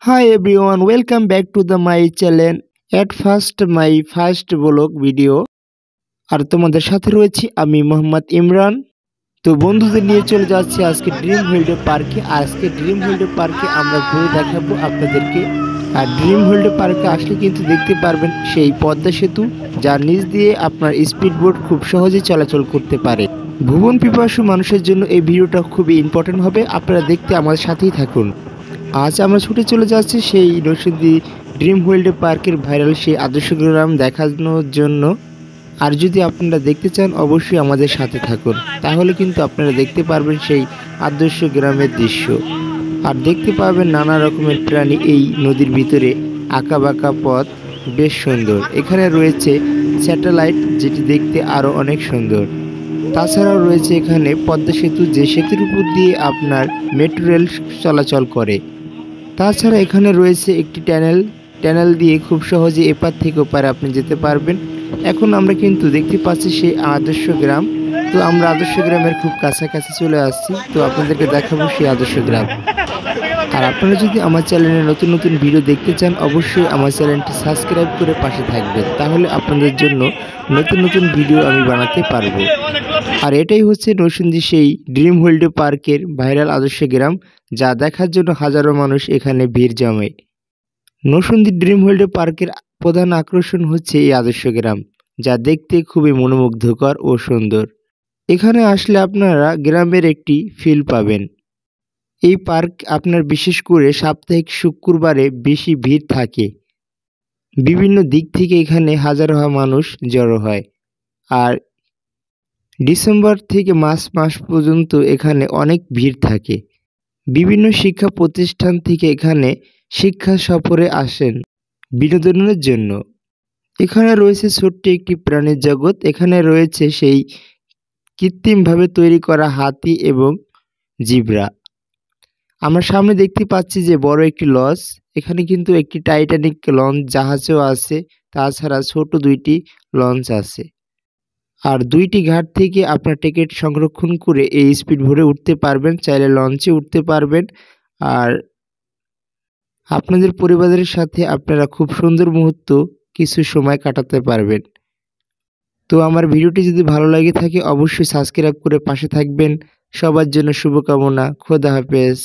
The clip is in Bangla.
Hi everyone, welcome back to my channel. At first my first vlog video আর তোমাদের সাথে রয়েছি আমি মোহাম্মদ ইমরান। তো বন্ধুদের নিয়ে চলে যাচ্ছি আজকে ড্রিম হলিডে পার্কে। আজকে ড্রিম হলিডে পার্কে আমরা ঘুরে দেখাবো আপনাদেরকে। আর ড্রিম হলিডে পার্কে আসলে কিন্তু দেখতে পারবেন সেই পদ্মা সেতু, যার নিচ দিয়ে আপনার স্পিড বোট খুব সহজেই চলাচল করতে পারে। ভ্রমণ পিপাসু মানুষের জন্য এই ভিডিওটা খুবই ইম্পর্টেন্ট হবে, আপনারা দেখতে আমাদের সাথেই থাকুন। আজ আমরা ছুটে চলে যাচ্ছি সেই নরসিংদী ড্রিম ওয়ার্ল্ড পার্কের ভাইরাল সেই আদর্শ গ্রাম দেখানোর জন্য। আর যদি আপনারা দেখতে চান অবশ্যই আমাদের সাথে থাকুন, তাহলে কিন্তু আপনারা দেখতে পারবেন সেই আদর্শ গ্রামের দৃশ্য। আর দেখতে পাবেন নানা রকমের প্রাণী এই নদীর ভিতরে, আঁকা বাঁকা পথ, বেশ সুন্দর। এখানে রয়েছে স্যাটেলাইট, যেটি দেখতে আরও অনেক সুন্দর। তাছাড়াও রয়েছে এখানে পদ্মা সেতু, যে সেতুর উপর দিয়ে আপনার মেট্রো রেল চলাচল করে। তাছাড়া এখানে রয়েছে একটি টানেল দিয়ে খুব সহজে এপার থেকে ওপারে আপনি যেতে পারবেন। এখন আমরা কিন্তু দেখতে পাচ্ছি সেই আদর্শ গ্রাম। তো আমরা আদর্শ গ্রামের খুব কাছাকাছি চলে আসছি, তো আপনাদেরকে দেখাবো সেই আদর্শ গ্রাম। আর আপনারা যদি আমার চ্যানেলে নতুন নতুন ভিডিও দেখতে চান অবশ্যই আমার চ্যানেলটি সাবস্ক্রাইব করে পাশে থাকবেন, তাহলে আপনাদের জন্য নতুন নতুন ভিডিও আমি বানাতে পারবো। আর এটাই হচ্ছে নরসিংদী সেই ড্রিম ওয়ার্ল্ড পার্কের ভাইরাল আদর্শ গ্রাম, যা দেখার জন্য হাজারো মানুষ এখানে ভিড় জমায়। নরসিংদী ড্রিম ওয়ার্ল্ড পার্কের প্রধান আকর্ষণ হচ্ছে এই আদর্শ গ্রাম, যা দেখতে খুবই মনোমুগ্ধকর ও সুন্দর। এখানে আসলে আপনারা গ্রামের একটি ফিল পাবেন। এই পার্ক আপনার বিশেষ করে সাপ্তাহিক শুক্রবারে বেশি ভিড় থাকে। বিভিন্ন দিক থেকে এখানে হাজারো মানুষ জড়ো হয়। আর ডিসেম্বর থেকে মার্চ মাস পর্যন্ত এখানে অনেক ভিড় থাকে। বিভিন্ন শিক্ষা প্রতিষ্ঠান থেকে এখানে শিক্ষা সফরে আসেন বিনোদনের জন্য। এখানে রয়েছে ছোট্ট একটি প্রাণীর জগৎ। এখানে রয়েছে সেই কৃত্রিমভাবে তৈরি করা হাতি এবং জিব্রা। আমরা সামনে দেখতে পাচ্ছি যে বড় একটি লঞ্চ। এখানে কিন্তু একটি টাইটানিক লঞ্চ জাহাজও আছে, তাছাড়া ছোট দুইটি লঞ্চ আছে। আর দুইটি ঘাট থেকে আপনার টিকিট সংরক্ষণ করে এই স্পিড বোটে উঠতে পারবেন, চাইলে লঞ্চে উঠতে পারবেন। আর আপনাদের পরিবারের সাথে আপনারা খুব সুন্দর মুহূর্ত কিছু সময় কাটাতে পারবেন। তো আমার ভিডিওটি যদি ভালো লাগে থাকে অবশ্যই সাবস্ক্রাইব করে পাশে থাকবেন। সবার জন্য শুভকামনা। খোদা হাফেজ।